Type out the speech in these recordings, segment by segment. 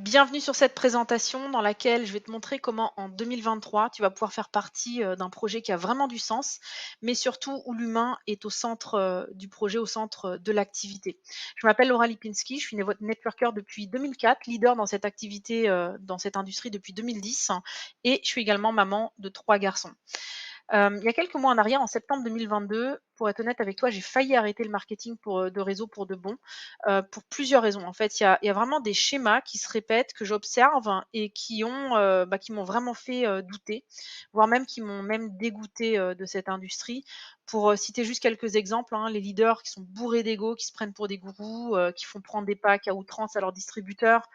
Bienvenue sur cette présentation dans laquelle je vais te montrer comment en 2023, tu vas pouvoir faire partie d'un projet qui a vraiment du sens, mais surtout où l'humain est au centre du projet, au centre de l'activité. Je m'appelle Laura Lipinski, je suis networker depuis 2004, leader dans cette activité, dans cette industrie depuis 2010, et je suis également maman de 3 garçons. Il y a quelques mois en arrière, en septembre 2022, pour être honnête avec toi, j'ai failli arrêter le marketing de réseau pour de bon, pour plusieurs raisons. En fait, il y a vraiment des schémas qui se répètent, que j'observe et qui m'ont vraiment fait, douter, voire même qui m'ont même dégoûté de cette industrie. Pour, citer juste quelques exemples, hein, les leaders qui sont bourrés d'ego, qui se prennent pour des gourous, qui font prendre des packs à outrance à leurs distributeurs,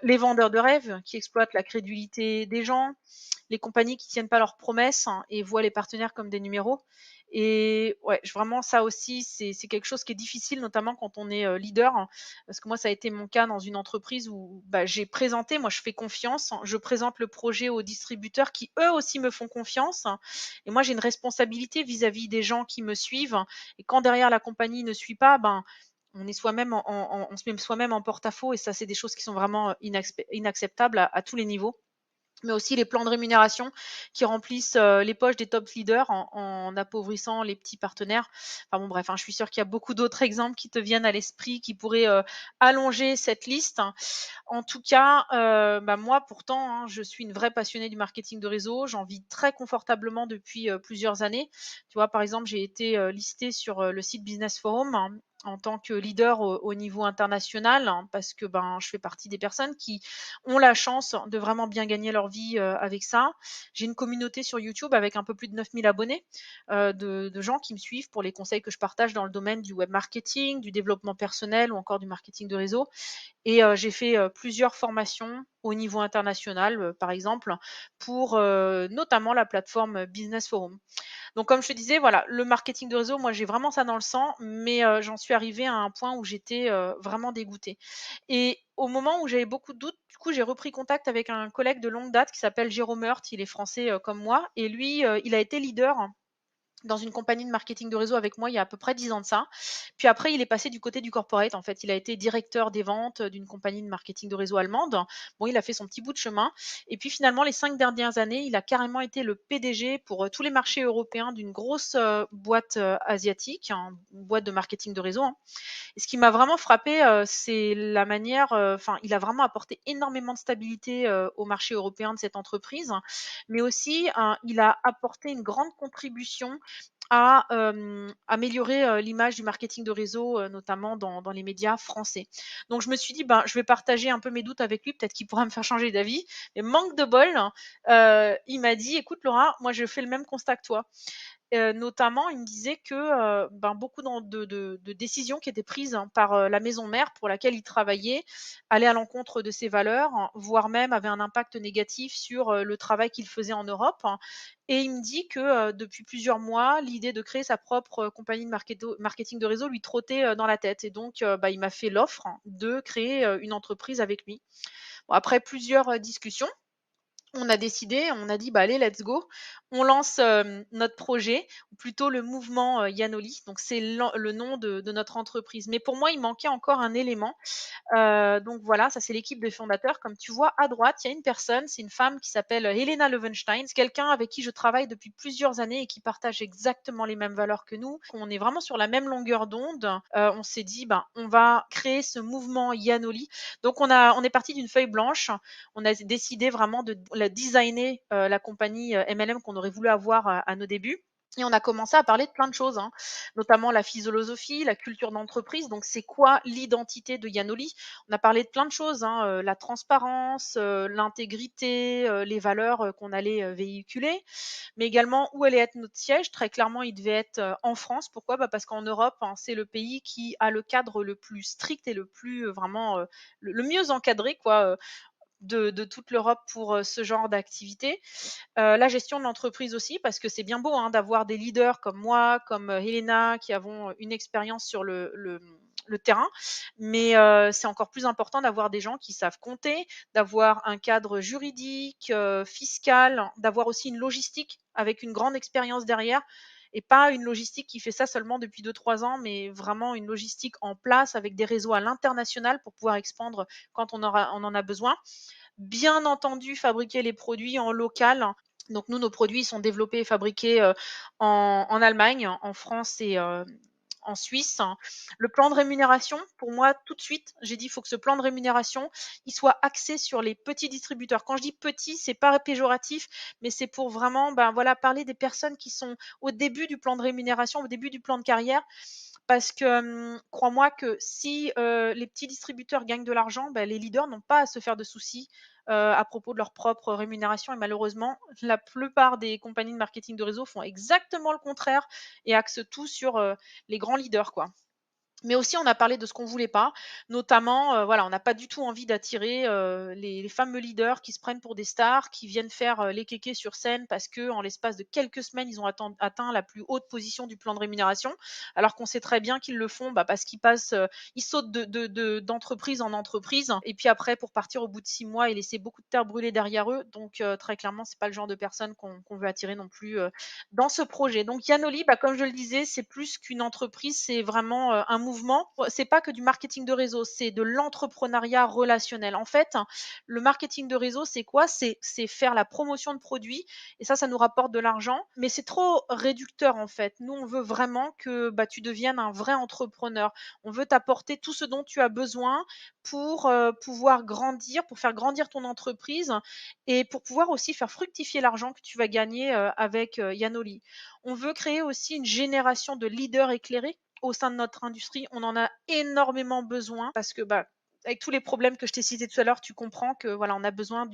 les vendeurs de rêves qui exploitent la crédulité des gens, les compagnies qui tiennent pas leurs promesses, hein, et voient les partenaires comme des numéros. Et ouais, vraiment ça aussi, c'est quelque chose qui est difficile, notamment quand on est leader, hein, parce que moi, ça a été mon cas dans une entreprise où bah, moi je fais confiance, hein, je présente le projet aux distributeurs qui eux aussi me font confiance, hein, et moi j'ai une responsabilité vis-à-vis des gens qui me suivent, hein, et quand derrière la compagnie ne suit pas, ben on est soi-même on se met soi-même en porte-à-faux, et ça c'est des choses qui sont vraiment inacceptables à tous les niveaux, mais aussi les plans de rémunération qui remplissent les poches des top leaders en appauvrissant les petits partenaires. Enfin bon, bref, hein, je suis sûre qu'il y a beaucoup d'autres exemples qui te viennent à l'esprit qui pourraient allonger cette liste. En tout cas, bah, moi pourtant, hein, je suis une vraie passionnée du marketing de réseau. J'en vis très confortablement depuis plusieurs années. Tu vois, par exemple, j'ai été listée sur le site Business Forum, hein, en tant que leader au niveau international, hein, parce que ben, je fais partie des personnes qui ont la chance de vraiment bien gagner leur vie avec ça. J'ai une communauté sur YouTube avec un peu plus de 9000 abonnés, de gens qui me suivent pour les conseils que je partage dans le domaine du web marketing, du développement personnel ou encore du marketing de réseau. Et j'ai fait plusieurs formations au niveau international, par exemple, pour notamment la plateforme Business Forum. Donc comme je te disais, voilà, le marketing de réseau, moi j'ai vraiment ça dans le sang, mais j'en suis arrivée à un point où j'étais vraiment dégoûtée. Et au moment où j'avais beaucoup de doutes, du coup, j'ai repris contact avec un collègue de longue date qui s'appelle Jérôme Hurt. Il est français comme moi, et lui, il a été leader dans une compagnie de marketing de réseau avec moi il y a à peu près 10 ans de ça. Puis après, il est passé du côté du corporate. En fait, il a été directeur des ventes d'une compagnie de marketing de réseau allemande. Bon, il a fait son petit bout de chemin. Et puis finalement, les 5 dernières années, il a carrément été le PDG pour tous les marchés européens d'une grosse boîte asiatique, hein, une boîte de marketing de réseau, hein. Et ce qui m'a vraiment frappé, c'est la manière, enfin, il a vraiment apporté énormément de stabilité au marché européen de cette entreprise, mais aussi, il a apporté une grande contribution à améliorer l'image du marketing de réseau, notamment dans les médias français. Donc je me suis dit, ben, je vais partager un peu mes doutes avec lui, peut-être qu'il pourra me faire changer d'avis. Mais manque de bol, il m'a dit, écoute Laura, moi je fais le même constat que toi. Notamment, il me disait que, ben, beaucoup de décisions qui étaient prises, hein, par, la maison mère pour laquelle il travaillait, allaient à l'encontre de ses valeurs, hein, voire même avaient un impact négatif sur, le travail qu'il faisait en Europe, hein. Et il me dit que, depuis plusieurs mois, l'idée de créer sa propre, compagnie de marketing de réseau lui trottait, dans la tête, et donc, bah, il m'a fait l'offre, hein, de créer, une entreprise avec lui. Bon, après plusieurs, discussions, on a décidé, on a dit: «Bah, allez, let's go». On lance, notre projet, ou plutôt le mouvement, Yanoli. Donc c'est le nom de notre entreprise. Mais pour moi, il manquait encore un élément. Donc voilà, ça c'est l'équipe des fondateurs. Comme tu vois à droite, il y a une personne, c'est une femme qui s'appelle Helena Löwenstein. C'est quelqu'un avec qui je travaille depuis plusieurs années et qui partage exactement les mêmes valeurs que nous. On est vraiment sur la même longueur d'onde. On s'est dit, ben, on va créer ce mouvement Yanoli. Donc on est parti d'une feuille blanche. On a décidé vraiment de la designer, la compagnie MLM qu'on aurait voulu avoir à nos débuts. Et on a commencé à parler de plein de choses, hein, notamment la philosophie, la culture d'entreprise. Donc, c'est quoi l'identité de Yanoli? On a parlé de plein de choses, hein, la transparence, l'intégrité, les valeurs qu'on allait véhiculer, mais également où allait être notre siège. Très clairement, il devait être en France. Pourquoi? Bah, parce qu'en Europe, hein, c'est le pays qui a le cadre le plus strict et le plus vraiment le mieux encadré, quoi. De toute l'Europe pour ce genre d'activité. La gestion de l'entreprise aussi, parce que c'est bien beau, hein, d'avoir des leaders comme moi, comme Helena, qui avons une expérience sur le terrain, mais c'est encore plus important d'avoir des gens qui savent compter, d'avoir un cadre juridique, fiscal, d'avoir aussi une logistique avec une grande expérience derrière. et pas une logistique qui fait ça seulement depuis 2-3 ans, mais vraiment une logistique en place avec des réseaux à l'international pour pouvoir expandre quand on en a besoin. Bien entendu, fabriquer les produits en local. Donc nous, nos produits sont développés et fabriqués en Allemagne, en France et en Suisse. Le plan de rémunération, pour moi, tout de suite, j'ai dit, il faut que ce plan de rémunération, il soit axé sur les petits distributeurs. Quand je dis petits, c'est pas péjoratif, mais c'est pour vraiment, ben voilà, parler des personnes qui sont au début du plan de rémunération, au début du plan de carrière. Parce que, crois-moi que si, les petits distributeurs gagnent de l'argent, bah, les leaders n'ont pas à se faire de soucis, à propos de leur propre rémunération et malheureusement, la plupart des compagnies de marketing de réseau font exactement le contraire et axent tout sur, les grands leaders, quoi. Mais aussi, on a parlé de ce qu'on voulait pas, notamment, voilà, on n'a pas du tout envie d'attirer, les fameux leaders qui se prennent pour des stars, qui viennent faire, les kékés sur scène parce que en l'espace de quelques semaines, ils ont atteint la plus haute position du plan de rémunération. Alors qu'on sait très bien qu'ils le font, bah, parce qu'ils passent, ils sautent d'entreprise en entreprise et puis après pour partir au bout de 6 mois et laisser beaucoup de terre brûlée derrière eux. Donc, très clairement, c'est pas le genre de personnes qu'on veut attirer non plus, dans ce projet. Donc Yanoli, bah, comme je le disais, c'est plus qu'une entreprise, c'est vraiment un mouvement. C'est pas que du marketing de réseau, c'est de l'entrepreneuriat relationnel. En fait, le marketing de réseau, c'est quoi? C'est faire la promotion de produits et ça nous rapporte de l'argent, mais c'est trop réducteur en fait. Nous, on veut vraiment que bah, tu deviennes un vrai entrepreneur. On veut t'apporter tout ce dont tu as besoin pour pouvoir grandir, pour faire grandir ton entreprise et pour pouvoir aussi faire fructifier l'argent que tu vas gagner avec Yanoli. On veut créer aussi une génération de leaders éclairés au sein de notre industrie. On en a énormément besoin parce que bah, avec tous les problèmes que je t'ai cités tout à l'heure, tu comprends que voilà, on a besoin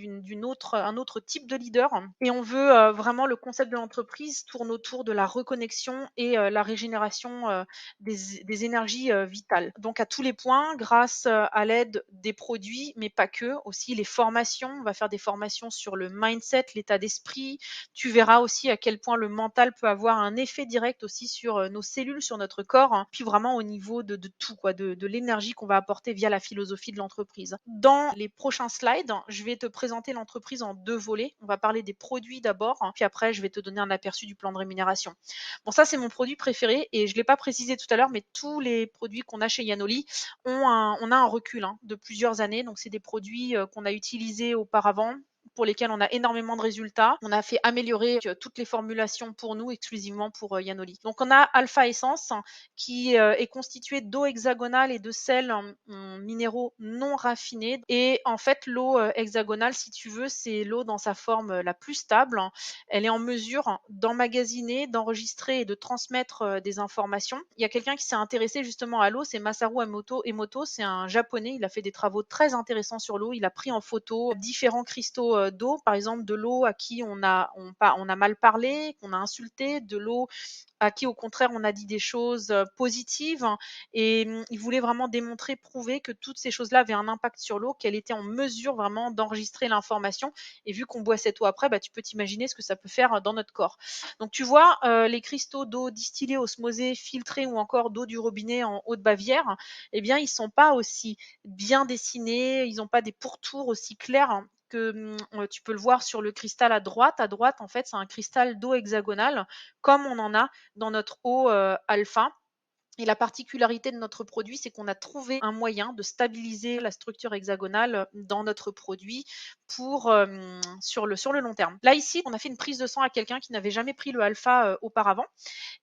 un autre type de leader. Et on veut vraiment le concept de l'entreprise tourne autour de la reconnexion et la régénération des énergies vitales. Donc à tous les points, grâce à l'aide des produits, mais pas que, aussi les formations. On va faire des formations sur le mindset, l'état d'esprit. Tu verras aussi à quel point le mental peut avoir un effet direct aussi sur nos cellules, sur notre corps, hein. Puis vraiment au niveau de tout, quoi, de l'énergie qu'on va apporter via la philosophie de l'entreprise. Dans les prochains slides, je vais te présenter l'entreprise en 2 volets. On va parler des produits d'abord, puis après je vais te donner un aperçu du plan de rémunération. Bon, ça c'est mon produit préféré et je ne l'ai pas précisé tout à l'heure, mais tous les produits qu'on a chez Yanoli on a un recul de plusieurs années. Donc c'est des produits qu'on a utilisés auparavant, pour lesquels on a énormément de résultats. On a fait améliorer toutes les formulations pour nous, exclusivement pour Yanoli. Donc on a Alpha Essence qui est constitué d'eau hexagonale et de sels minéraux non raffinés. Et en fait, l'eau hexagonale, si tu veux, c'est l'eau dans sa forme la plus stable. Elle est en mesure d'emmagasiner, d'enregistrer et de transmettre des informations. Il y a quelqu'un qui s'est intéressé justement à l'eau, c'est Masaru Emoto. C'est un japonais, il a fait des travaux très intéressants sur l'eau. Il a pris en photo différents cristaux d'eau, par exemple de l'eau à qui on a mal parlé, qu'on a insulté, de l'eau à qui au contraire on a dit des choses positives et il voulait vraiment démontrer, prouver que toutes ces choses-là avaient un impact sur l'eau, qu'elle était en mesure vraiment d'enregistrer l'information et vu qu'on boit cette eau après, bah, tu peux t'imaginer ce que ça peut faire dans notre corps. Donc tu vois, les cristaux d'eau distillée, osmosée, filtrée ou encore d'eau du robinet en Haute-Bavière, eh bien ils sont pas aussi bien dessinés, ils n'ont pas des pourtours aussi clairs que tu peux le voir sur le cristal à droite. À droite, en fait, c'est un cristal d'eau hexagonale, comme on en a dans notre eau alpha. Et la particularité de notre produit, c'est qu'on a trouvé un moyen de stabiliser la structure hexagonale dans notre produit sur le long terme. Là, ici, on a fait une prise de sang à quelqu'un qui n'avait jamais pris le alpha auparavant.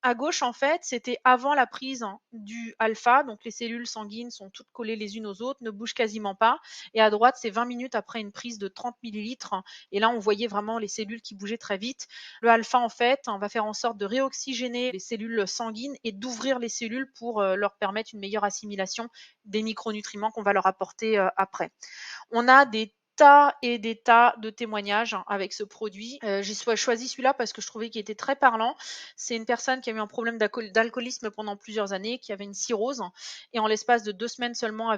À gauche, en fait, c'était avant la prise du alpha, donc les cellules sanguines sont toutes collées les unes aux autres, ne bougent quasiment pas. Et à droite, c'est 20 minutes après une prise de 30 millilitres. Et là, on voyait vraiment les cellules qui bougeaient très vite. Le alpha, en fait, on va faire en sorte de réoxygéner les cellules sanguines et d'ouvrir les cellules pour leur permettre une meilleure assimilation des micronutriments qu'on va leur apporter après. On a des tas et des tas de témoignages avec ce produit. J'ai choisi celui-là parce que je trouvais qu'il était très parlant. C'est une personne qui a eu un problème d'alcoolisme pendant plusieurs années, qui avait une cirrhose et en l'espace de 2 semaines seulement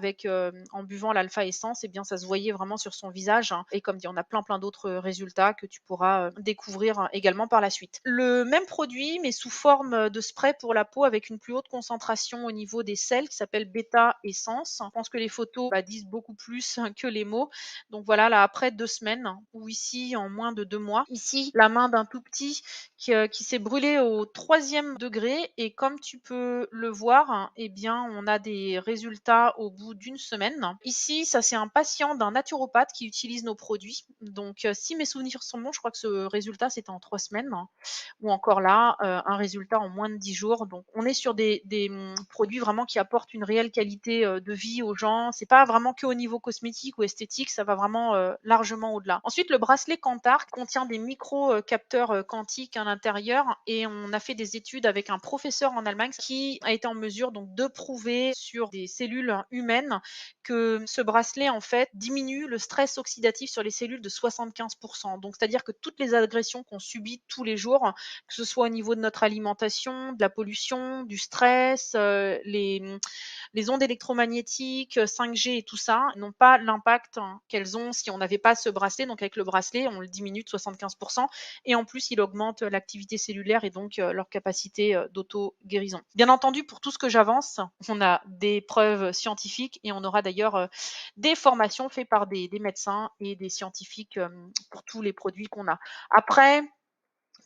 en buvant l'Alpha Essence, eh bien ça se voyait vraiment sur son visage et comme dit, on a plein d'autres résultats que tu pourras découvrir également par la suite. Le même produit mais sous forme de spray pour la peau avec une plus haute concentration au niveau des sels qui s'appelle Beta Essence. Je pense que les photos disent beaucoup plus que les mots. Donc voilà, là, après 2 semaines ou ici en moins de 2 mois. Ici, la main d'un tout petit qui s'est brûlé au 3e degré et comme tu peux le voir, eh bien, on a des résultats au bout d'une semaine. Ici, ça, c'est un patient d'un naturopathe qui utilise nos produits. Donc, si mes souvenirs sont bons, je crois que ce résultat, c'était en 3 semaines, ou encore là, un résultat en moins de 10 jours. Donc, on est sur des produits vraiment qui apportent une réelle qualité de vie aux gens. C'est pas vraiment que au niveau cosmétique ou esthétique, ça va vraiment largement au-delà. Ensuite, le bracelet Kantar contient des micro-capteurs quantiques à l'intérieur et on a fait des études avec un professeur en Allemagne qui a été en mesure donc de prouver sur des cellules humaines que ce bracelet en fait diminue le stress oxydatif sur les cellules de 75%. Donc c'est-à-dire que toutes les agressions qu'on subit tous les jours, que ce soit au niveau de notre alimentation, de la pollution, du stress, les ondes électromagnétiques, 5G et tout ça, n'ont pas l'impact qu'elles ont si on n'avait pas ce bracelet. Donc avec le bracelet, on le diminue de 75% et en plus, il augmente l'activité cellulaire et donc leur capacité d'auto-guérison. Bien entendu, pour tout ce que j'avance, on a des preuves scientifiques et on aura d'ailleurs des formations faites par des médecins et des scientifiques pour tous les produits qu'on a. Après,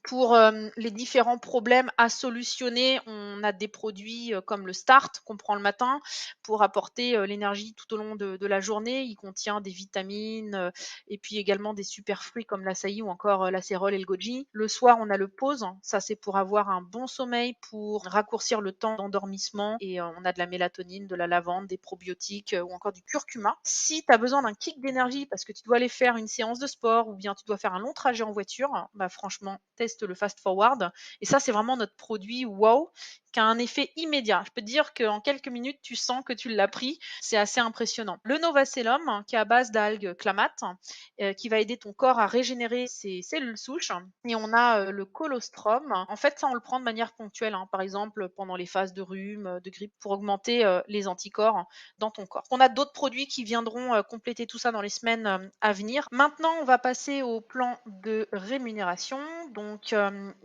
pour les différents problèmes à solutionner, on a des produits comme le Start qu'on prend le matin pour apporter l'énergie tout au long de la journée. Il contient des vitamines et puis également des super fruits comme l'açaï ou encore l'acérole et le goji. Le soir, on a le pause. Ça, c'est pour avoir un bon sommeil, pour raccourcir le temps d'endormissement. Et on a de la mélatonine, de la lavande, des probiotiques ou encore du curcuma. Si tu as besoin d'un kick d'énergie parce que tu dois aller faire une séance de sport ou bien tu dois faire un long trajet en voiture, bah franchement, teste le Fast Forward. Et ça, c'est vraiment notre produit wow qui a un effet immédiat. Je peux te dire qu'en quelques minutes, tu sens que tu l'as pris. C'est assez impressionnant. Le Novacellum, qui est à base d'algues clamates, qui va aider ton corps à régénérer ses cellules souches. Et on a le colostrum. En fait, ça, on le prend de manière ponctuelle, par exemple pendant les phases de rhume, de grippe, pour augmenter les anticorps dans ton corps. On a d'autres produits qui viendront compléter tout ça dans les semaines à venir. Maintenant, on va passer au plan de rémunération. Donc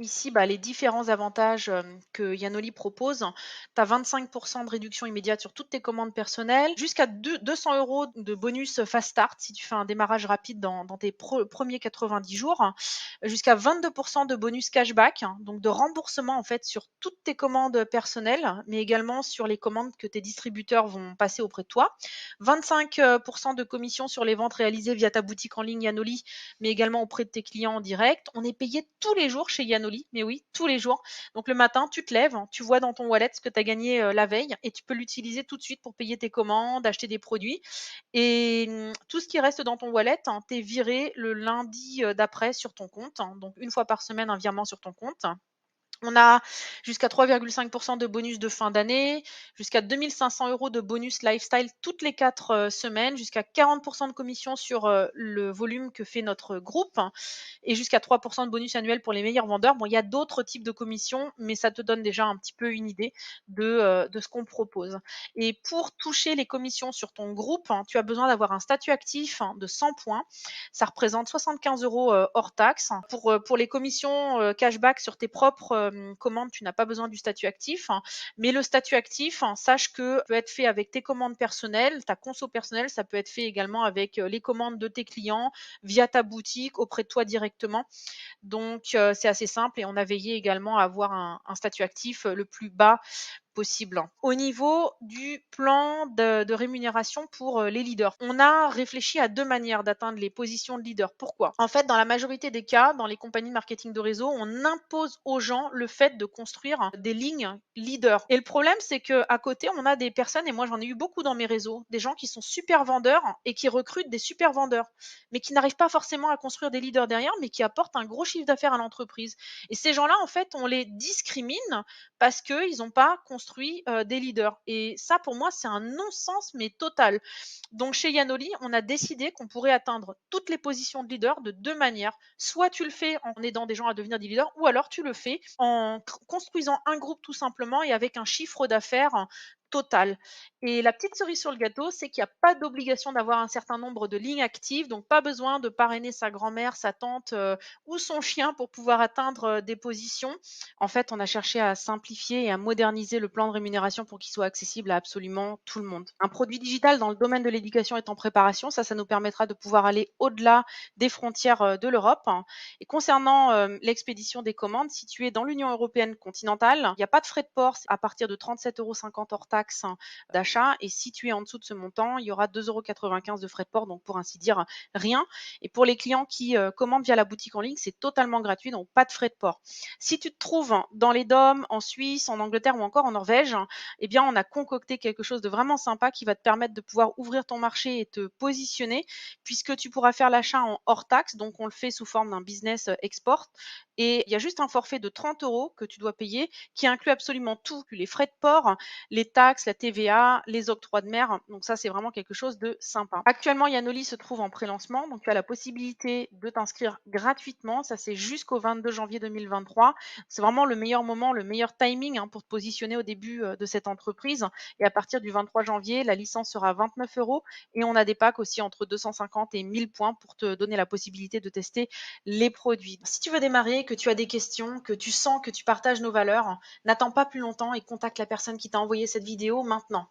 ici, les différents avantages que Yanoli propose. Tu as 25% de réduction immédiate sur toutes tes commandes personnelles, jusqu'à 200 euros de bonus Fast Start si tu fais un démarrage rapide dans tes premiers 90 jours, jusqu'à 22% de bonus cashback, donc de remboursement en fait sur toutes tes commandes personnelles, mais également sur les commandes que tes distributeurs vont passer auprès de toi. 25% de commission sur les ventes réalisées via ta boutique en ligne Yanoli, mais également auprès de tes clients en direct. On est payé tous les jours chez Yanoli, mais oui, tous les jours. Donc le matin, tu te lèves, tu vois dans ton wallet ce que tu as gagné la veille et tu peux l'utiliser tout de suite pour payer tes commandes, acheter des produits. Et tout ce qui reste dans ton wallet, t'es viré le lundi d'après sur ton compte. Donc une fois par semaine, un virement sur ton compte. On a jusqu'à 3,5% de bonus de fin d'année, jusqu'à 2500 euros de bonus lifestyle toutes les 4 semaines, jusqu'à 40% de commission sur le volume que fait notre groupe et jusqu'à 3% de bonus annuel pour les meilleurs vendeurs. Bon, il y a d'autres types de commissions, mais ça te donne déjà un petit peu une idée de ce qu'on propose. Et pour toucher les commissions sur ton groupe, tu as besoin d'avoir un statut actif de 100 points. Ça représente 75 euros hors taxe. Pour les commissions cashback sur tes propres commandes, tu n'as pas besoin du statut actif. Mais le statut actif, sache que peut être fait avec tes commandes personnelles, ta conso personnelle, ça peut être fait également avec les commandes de tes clients via ta boutique auprès de toi directement. Donc, c'est assez simple et on a veillé également à avoir un statut actif le plus bas possible. Au niveau du plan de rémunération pour les leaders, on a réfléchi à 2 manières d'atteindre les positions de leader. Pourquoi? En fait, dans la majorité des cas, dans les compagnies de marketing de réseau, on impose aux gens le fait de construire des lignes leaders. Et le problème, c'est qu'à côté, on a des personnes, et moi j'en ai eu beaucoup dans mes réseaux, des gens qui sont super vendeurs et qui recrutent des super vendeurs, mais qui n'arrivent pas forcément à construire des leaders derrière, mais qui apportent un gros chiffre d'affaires à l'entreprise. Et ces gens-là, en fait, on les discrimine parce qu'ils n'ont pas construit des leaders. Et ça, pour moi, c'est un non-sens, mais total. Donc, chez Yanoli, on a décidé qu'on pourrait atteindre toutes les positions de leader de 2 manières. Soit tu le fais en aidant des gens à devenir des leaders, ou alors tu le fais en construisant un groupe tout simplement et avec un chiffre d'affaires Total. Et la petite cerise sur le gâteau, c'est qu'il y a pas d'obligation d'avoir un certain nombre de lignes actives, donc pas besoin de parrainer sa grand-mère, sa tante, ou son chien pour pouvoir atteindre, des positions. En fait, on a cherché à simplifier et à moderniser le plan de rémunération pour qu'il soit accessible à absolument tout le monde. Un produit digital dans le domaine de l'éducation est en préparation, ça nous permettra de pouvoir aller au-delà des frontières, de l'Europe. Et concernant, l'expédition des commandes, si tu es dans l'Union européenne continentale, il y a pas de frais de port, c'est à partir de 37,50 € hors taxe d'achat, et si tu es en dessous de ce montant, il y aura 2,95 € de frais de port, donc pour ainsi dire, rien. Et pour les clients qui, commandent via la boutique en ligne, c'est totalement gratuit, donc pas de frais de port. Si tu te trouves dans les DOM, en Suisse, en Angleterre ou encore en Norvège, eh bien, on a concocté quelque chose de vraiment sympa qui va te permettre de pouvoir ouvrir ton marché et te positionner, puisque tu pourras faire l'achat en hors taxe, donc on le fait sous forme d'un business, export, et il y a juste un forfait de 30 € que tu dois payer qui inclut absolument tout, les frais de port, les taxes, la TVA, les octrois de mer. Donc ça, c'est vraiment quelque chose de sympa. Actuellement, Yanoli se trouve en pré-lancement, donc tu as la possibilité de t'inscrire gratuitement. Ça, c'est jusqu'au 22 janvier 2023. C'est vraiment le meilleur moment, le meilleur timing, hein, pour te positionner au début, de cette entreprise. Et à partir du 23 janvier, la licence sera 29 € et on a des packs aussi entre 250 et 1000 points pour te donner la possibilité de tester les produits. Si tu veux démarrer, que tu as des questions, que tu sens que tu partages nos valeurs, n'attends pas plus longtemps et contacte la personne qui t'a envoyé cette vidéo maintenant.